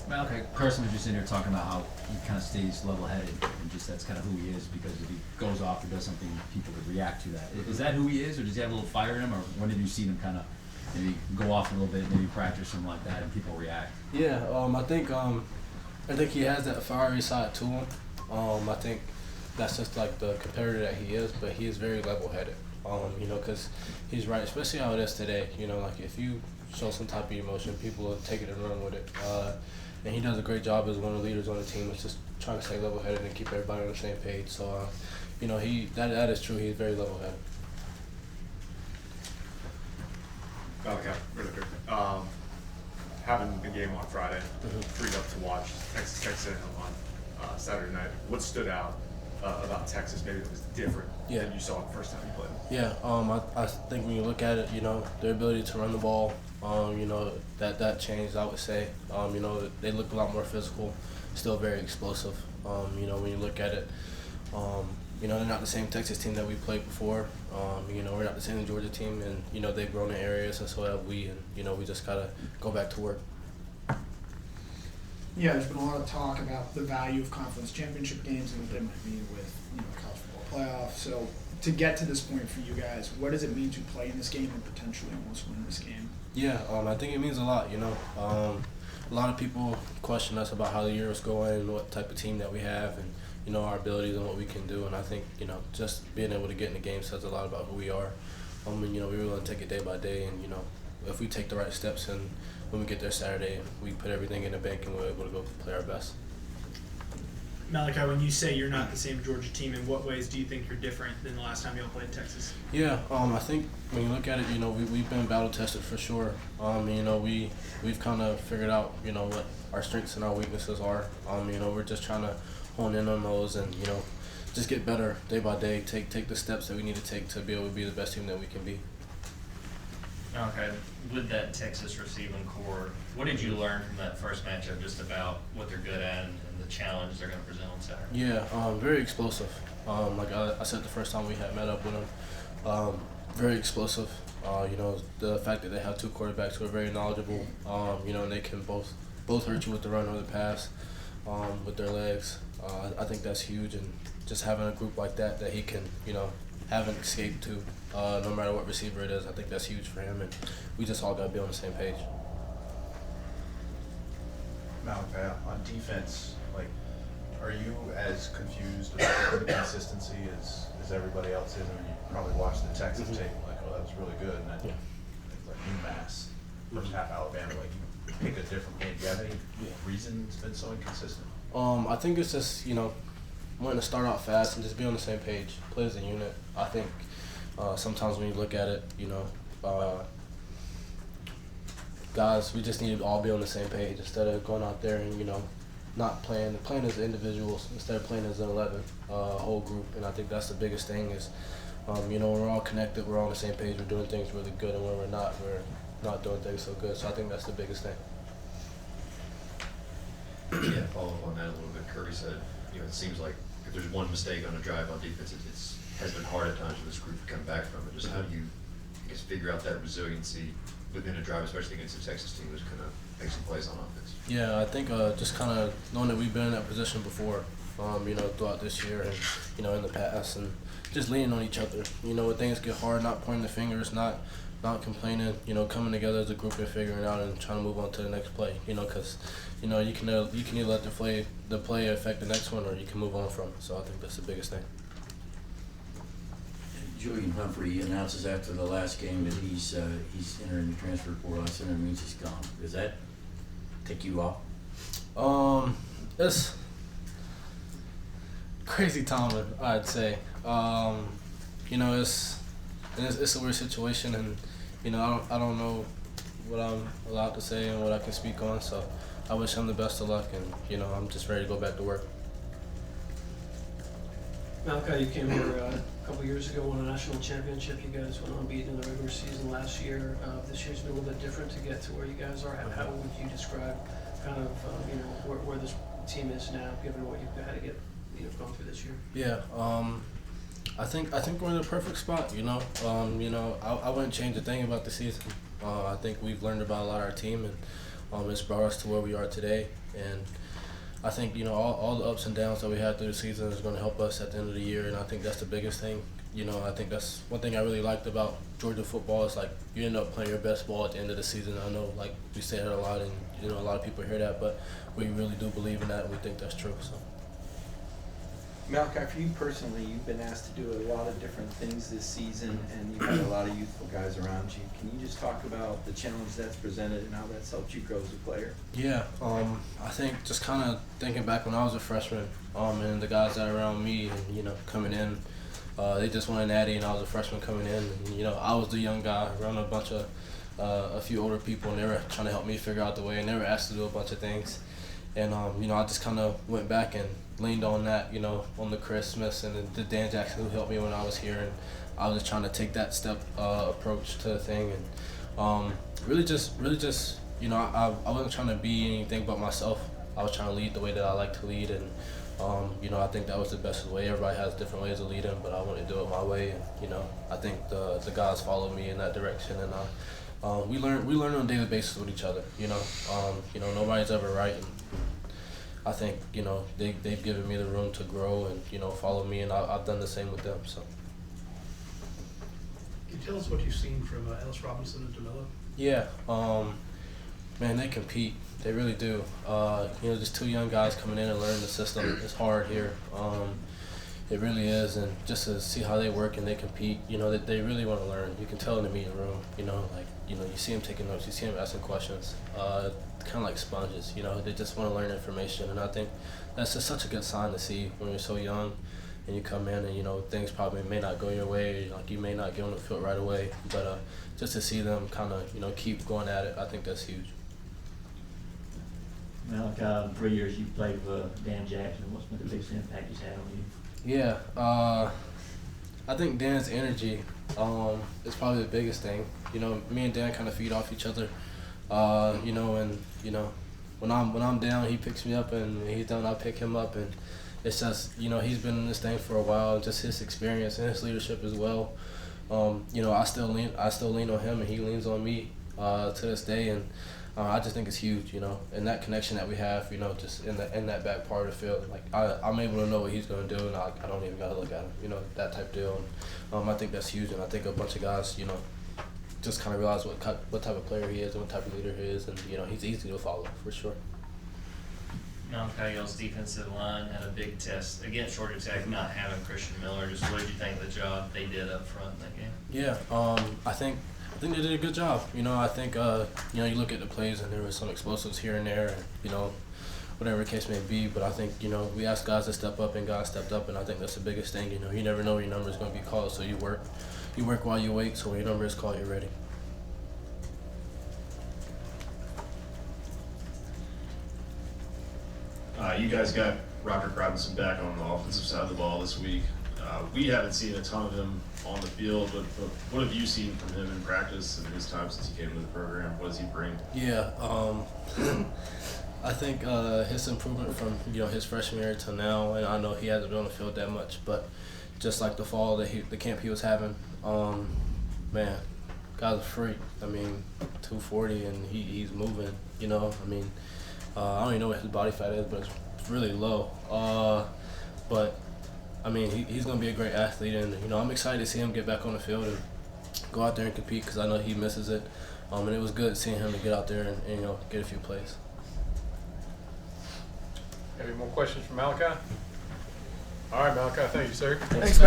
Malachi personally just in here talking about how he kind of stays level-headed and just that's kind of who he is, because if he goes off or does something, people could react to that. Is that who he is, or does he have a little fire in him, or when have you seen him kind of maybe go off a little bit, maybe practice something like that, and people react? Yeah, I think he has that fiery side to him. I think that's just like the competitor that he is, but he is very level-headed. Because he's right, especially how it is today. Like if you show some type of emotion, people will take it and run with it. And he does a great job as one of the leaders on the team. It's just trying to stay level-headed and keep everybody on the same page. So, that is true. He's very level-headed. Okay, really quick. Having the game on Friday, freed up to watch Texas on Saturday night. What stood out about Texas maybe that was different than you saw the first time you played? Yeah, I think when you look at it, their ability to run the ball, that changed, I would say. They look a lot more physical, still very explosive. When you look at it, they're not the same Texas team that we played before. We're not the same Georgia team, and, they've grown in areas, and so have we, and, we just got to go back to work. Yeah, there's been a lot of talk about the value of conference championship games and what they might mean with college football playoff. So to get to this point for you guys, what does it mean to play in this game and potentially almost win this game? Yeah, I think it means a lot. A lot of people question us about how the year is going and what type of team that we have, and our abilities and what we can do. And I think just being able to get in the game says a lot about who we are. We really want to take it day by day, and if we take the right steps and when we get there Saturday, we put everything in the bank and we're able to go play our best. Malachi, when you say you're not the same Georgia team, in what ways do you think you're different than the last time y'all played Texas? Yeah, I think when you look at it, we've been battle tested for sure. We've kind of figured out, what our strengths and our weaknesses are. We're just trying to hone in on those and, just get better day by day, take the steps that we need to take to be able to be the best team that we can be. Okay, with that Texas receiving core, what did you learn from that first matchup just about what they're good at and the challenge they're going to present on Saturday? Yeah, very explosive. Like I said the first time we had met up with them, very explosive. The fact that they have two quarterbacks who are very knowledgeable, and they can both hurt you with the run or the pass, with their legs. I think that's huge, and just having a group like that he can, have an escape to, no matter what receiver it is. I think that's huge for him, and we just all got to be on the same page. Malachi, on defense, are you as confused about the consistency as everybody else is? I mean, you probably watched the Texas tape, that was really good, and then things like UMass, first half Alabama, you pick a different game. Do you have any reason it's been so inconsistent? I think it's just, wanting to start out fast and just be on the same page, play as a unit. I think sometimes when you look at it, guys, we just need to all be on the same page instead of going out there and, not playing as individuals instead of playing as an 11, whole group. And I think that's the biggest thing is, when we're all connected, we're all on the same page, we're doing things really good, and when we're not doing things so good. So I think that's the biggest thing. Yeah, follow up on that a little bit. Kirby said, it seems like if there's one mistake on a drive on defense, it has been hard at times for this group to come back from it. Just how do you, figure out that resiliency within a drive, especially against a Texas team who's going to make some plays on offense? Yeah, I think just kind of knowing that we've been in that position before, throughout this year and, in the past, and just leaning on each other. When things get hard, not pointing the fingers, not complaining, coming together as a group and figuring it out and trying to move on to the next play, because, you can either let the play affect the next one or you can move on from it. So I think that's the biggest thing. Julian Humphrey announces after the last game that he's entering the transfer portal. I assume it means he's gone. Does that take you off? It's crazy timing, I'd say. It's a weird situation, and I don't know what I'm allowed to say and what I can speak on. So I wish him the best of luck, and I'm just ready to go back to work. Malachi, you came here a couple years ago, won a national championship. You guys went unbeaten in the regular season last year. This year's been a little bit different to get to where you guys are. How would you describe kind of where this team is now, given what you've had to get gone through this year? Yeah, I think we're in the perfect spot. I wouldn't change a thing about the season. I think we've learned about a lot of our team, and It's brought us to where we are today, and I think, you know, all the ups and downs that we had through the season is going to help us at the end of the year, and I think that's the biggest thing. You know, I think that's one thing I really liked about Georgia football is, like, you end up playing your best ball at the end of the season. I know, like, we say that a lot, and, you know, a lot of people hear that, but we really do believe in that, and we think that's true. So. Malaki, for you personally, you've been asked to do a lot of different things this season, and you've had a lot of youthful guys around you. Can you just talk about the challenge that's presented and how that's helped you grow as a player? Yeah, I think just kind of thinking back when I was a freshman, and the guys that are around me, and, you know, coming in, they just won a natty, and I was a freshman coming in, and, you know, I was the young guy around a few older people, and they were trying to help me figure out the way, and they were asked to do a bunch of things. And, you know, I just kind of went back and leaned on that, you know, on the Chris Smiths and the Dan Jackson who helped me when I was here. And I was just trying to take that step approach to the thing. And really just, you know, I wasn't trying to be anything but myself. I was trying to lead the way that I like to lead. And, you know, I think that was the best way. Everybody has different ways of leading, but I wanted to do it my way. And, you know, I think the guys followed me in that direction. And we learn on a daily basis with each other, you know. You know, nobody's ever right. And I think, you know, they've given me the room to grow and, you know, follow me, and I've done the same with them. So. Can you tell us what you've seen from Ellis Robinson and DeMello? Yeah, man, they compete. They really do. You know, just two young guys coming in and learning the system. It's hard here. It really is, and just to see how they work and they compete, you know, they really want to learn. You can tell in the meeting room, you know, like, you know, you see them taking notes, you see them asking questions, kind of like sponges, you know, they just want to learn information, and I think that's just such a good sign to see when you're so young and you come in and, you know, things probably may not go your way, like you may not get on the field right away, but just to see them kind of, you know, keep going at it, I think that's huge. Malaki, 3 years you've played with Dan Jackson. What's been the biggest impact he's had on you? Yeah, I think Dan's energy is probably the biggest thing. You know, me and Dan kind of feed off each other. You know, and, you know, when I'm down, he picks me up, and when he's down, I pick him up, and it's just, you know, he's been in this thing for a while, just his experience and his leadership as well. You know, I still lean on him, and he leans on me to this day, and I just think it's huge, you know, and that connection that we have, you know, just in that back part of the field. Like, I'm able to know what he's going to do, and I don't even got to look at him, you know, that type of deal. And I think that's huge, and I think a bunch of guys, you know, just kind of realize what type of player he is and what type of leader he is, and, you know, he's easy to follow, for sure. Malaki, y'all's defensive line had a big test against Georgia Tech, not having Christian Miller. Just what did you think of the job they did up front in that game? Yeah, I think they did a good job. You know, I think, you know, you look at the plays and there was some explosives here and there, and, you know, whatever the case may be. But I think, you know, we asked guys to step up, and guys stepped up, and I think that's the biggest thing. You know, you never know when your number is going to be called, so you work while you wait, so when your number is called, you're ready. You guys got Roderick Robinson back on the offensive side of the ball this week. We haven't seen a ton of him on the field, but what have you seen from him in practice and his time since he came to the program? What does he bring? Yeah, I think his improvement from, you know, his freshman year to now, and I know he hasn't been on the field that much, but just like the fall the camp he was having, man, guy's a freak. I mean, 240 and he's moving. You know, I mean, I don't even know what his body fat is, but it's really low. But I mean, he's going to be a great athlete, and, you know, I'm excited to see him get back on the field and go out there and compete, because I know he misses it. And it was good seeing him to get out there and, you know, get a few plays. Any more questions from Malaki? All right, Malaki, thank you, sir. Thanks, Malaki.